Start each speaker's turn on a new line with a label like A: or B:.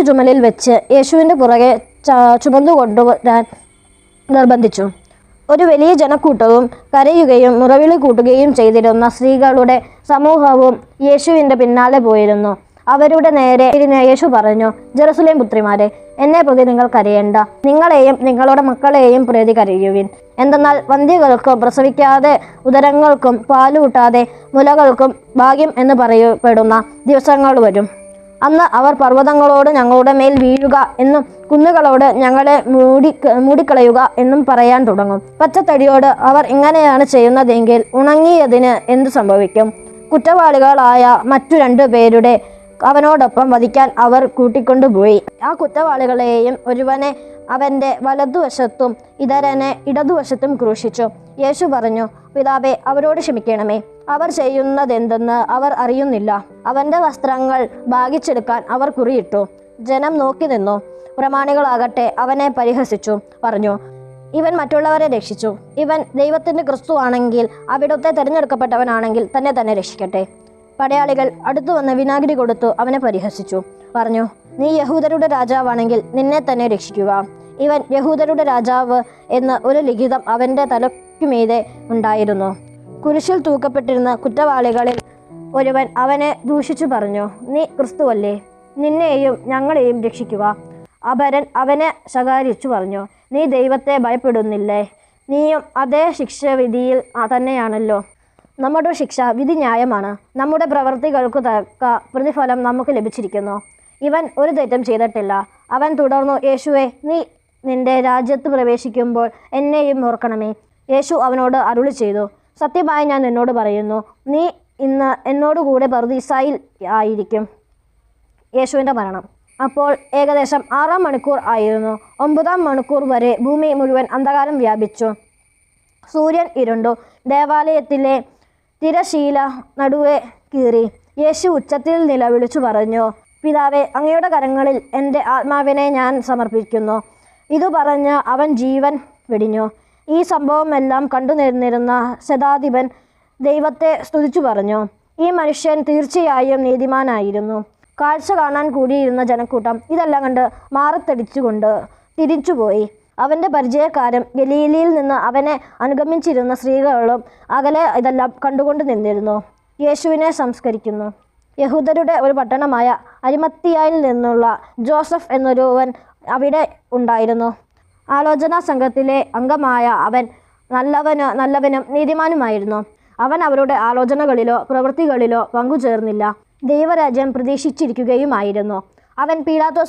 A: ചുമലിൽ വെച്ച് യേശുവിൻ്റെ പുറകെ ചുമന്നു കൊണ്ടുവരാൻ നിർബന്ധിച്ചു. ഒരു വലിയ ജനക്കൂട്ടവും കരയുകയും മുറവിളി കൂട്ടുകയും ചെയ്തിരുന്ന സ്ത്രീകളുടെ സമൂഹവും യേശുവിൻ്റെ പിന്നാലെ പോയിരുന്നു. അവരുടെ നേരെ തിരിഞ്ഞ യേശു പറഞ്ഞു, ജെറുസലേം പുത്രിമാരെ, എന്നെ പ്രതി നിങ്ങൾ കരയേണ്ട. നിങ്ങളെയും നിങ്ങളുടെ മക്കളെയും പ്രതി കരയുവിൻ. എന്തെന്നാൽ വന്ധ്യകൾക്കും പ്രസവിക്കാതെ ഉദരങ്ങൾക്കും പാലൂട്ടാതെ മുലകൾക്കും ഭാഗ്യം എന്ന് പറയപ്പെടുന്ന ദിവസങ്ങൾ വരും. അന്ന് അവർ പർവ്വതങ്ങളോട് ഞങ്ങളുടെ മേൽ വീഴുക എന്നും കുന്നുകളോട് ഞങ്ങളെ മൂടിക്കളയുക എന്നും പറയാൻ തുടങ്ങും. പച്ചത്തടിയോട് അവർ ഇങ്ങനെയാണ് ചെയ്യുന്നതെങ്കിൽ ഉണങ്ങിയതിന് എന്ത് സംഭവിക്കും? കുറ്റവാളികളായ മറ്റു 2 പേരുടെ അവനോടൊപ്പം വധിക്കാൻ അവർ കൂട്ടിക്കൊണ്ടുപോയി. ആ കുറ്റവാളികളെയും ഒരുവനെ അവൻ്റെ വലതുവശത്തും ഇതരനെ ഇടതുവശത്തും ക്രൂശിച്ചു. യേശു പറഞ്ഞു, പിതാവേ, അവരോട് ക്ഷമിക്കണമേ, അവർ ചെയ്യുന്നതെന്തെന്ന് അവർ അറിയുന്നില്ല. അവൻ്റെ വസ്ത്രങ്ങൾ ഭാഗിച്ചെടുക്കാൻ അവർ കുറിയിട്ടു. ജനം നോക്കി നിന്നു. പ്രമാണികളാകട്ടെ അവനെ പരിഹസിച്ചു, പറഞ്ഞു, ഇവൻ മറ്റുള്ളവരെ രക്ഷിച്ചു. ഇവൻ ദൈവത്തിൻ്റെ ക്രിസ്തു ആണെങ്കിൽ, അവിടുത്തെ തിരഞ്ഞെടുക്കപ്പെട്ടവനാണെങ്കിൽ തന്നെ രക്ഷിക്കട്ടെ. പടയാളികൾ അടുത്തു വന്ന് വിനാഗിരി കൊടുത്തു അവനെ പരിഹസിച്ചു, പറഞ്ഞു, നീ യഹൂദരുടെ രാജാവാണെങ്കിൽ നിന്നെ തന്നെ രക്ഷിക്കുക. ഇവൻ യഹൂദരുടെ രാജാവ് എന്ന് ഒരു ലിഖിതം അവൻ്റെ തലയ്ക്കുമീതെ ഉണ്ടായിരുന്നു. കുരിശിൽ തൂക്കപ്പെട്ടിരുന്ന കുറ്റവാളികളിൽ ഒരുവൻ അവനെ ദൂഷിച്ചു പറഞ്ഞു, നീ ക്രിസ്തുവല്ലേ? നിന്നെയും ഞങ്ങളെയും രക്ഷിക്കുക. അപരൻ അവനെ ശകാരിച്ചു പറഞ്ഞു, നീ ദൈവത്തെ ഭയപ്പെടുന്നില്ലേ? നീയും അതേ ശിക്ഷാവിധിയിൽ തന്നെയാണല്ലോ. നമ്മുടെ ശിക്ഷ വിധി ന്യായമാണ്. നമ്മുടെ പ്രവൃത്തികൾക്ക് തക്ക പ്രതിഫലം നമുക്ക് ലഭിച്ചിരിക്കുന്നു. ഇവൻ ഒരു തെറ്റും ചെയ്തിട്ടില്ല. അവൻ തുടർന്നു, യേശുവേ, നീ നിന്റെ രാജ്യത്ത് പ്രവേശിക്കുമ്പോൾ എന്നെയും ഓർക്കണമേ. യേശു അവനോട് അരുളി ചെയ്തു, സത്യമായി ഞാൻ നിന്നോട് പറയുന്നു, നീ ഇന്ന് എന്നോടുകൂടെ പറുദീസായിൽ ആയിരിക്കും. യേശുവിൻ്റെ മരണം. അപ്പോൾ ഏകദേശം 6-ാം മണിക്കൂർ ആയിരുന്നു. 9-ാം മണിക്കൂർ വരെ ഭൂമി മുഴുവൻ അന്ധകാരം വ്യാപിച്ചു. സൂര്യൻ ഇരുണ്ടു. ദേവാലയത്തിലെ തിരശീല നടുവെ കീറി. യേശു ഉച്ചത്തിൽ നിലവിളിച്ചു പറഞ്ഞു, പിതാവേ, അങ്ങയുടെ കരങ്ങളിൽ എൻ്റെ ആത്മാവിനെ ഞാൻ സമർപ്പിക്കുന്നു. ഇതു പറഞ്ഞ് അവൻ ജീവൻ വെടിഞ്ഞു. ഈ സംഭവമെല്ലാം കണ്ടു നിന്നിരുന്ന ശതാധിപൻ ദൈവത്തെ സ്തുതിച്ചു പറഞ്ഞു, ഈ മനുഷ്യൻ തീർച്ചയായും നീതിമാനായിരുന്നു. കാഴ്ച കാണാൻ കൂടിയിരുന്ന ജനക്കൂട്ടം ഇതെല്ലാം കണ്ട് മാറത്തടിച്ചുകൊണ്ട് തിരിച്ചുപോയി. അവൻ്റെ പരിചയക്കാരും ഗലീലയിൽ നിന്ന് അവനെ അനുഗമിച്ചിരുന്ന സ്ത്രീകളും അകലെ ഇതെല്ലാം കണ്ടുകൊണ്ട് നിന്നിരുന്നു. യേശുവിനെ സംസ്കരിക്കുന്നു. യഹൂദരുടെ ഒരു പട്ടണമായ അരിമത്തിയായിൽ നിന്നുള്ള ജോസഫ് എന്നൊരുവൻ അവിടെ ഉണ്ടായിരുന്നു. ആലോചനാ സംഘത്തിലെ അംഗമായ അവൻ നല്ലവനും നീതിമാനുമായിരുന്നു. അവൻ അവരുടെ ആലോചനകളിലോ പ്രവൃത്തികളിലോ പങ്കുചേർന്നില്ല. ദൈവരാജ്യം പ്രതീക്ഷിച്ചിരിക്കുകയുമായിരുന്നു. അവൻ പീലാത്തോസ്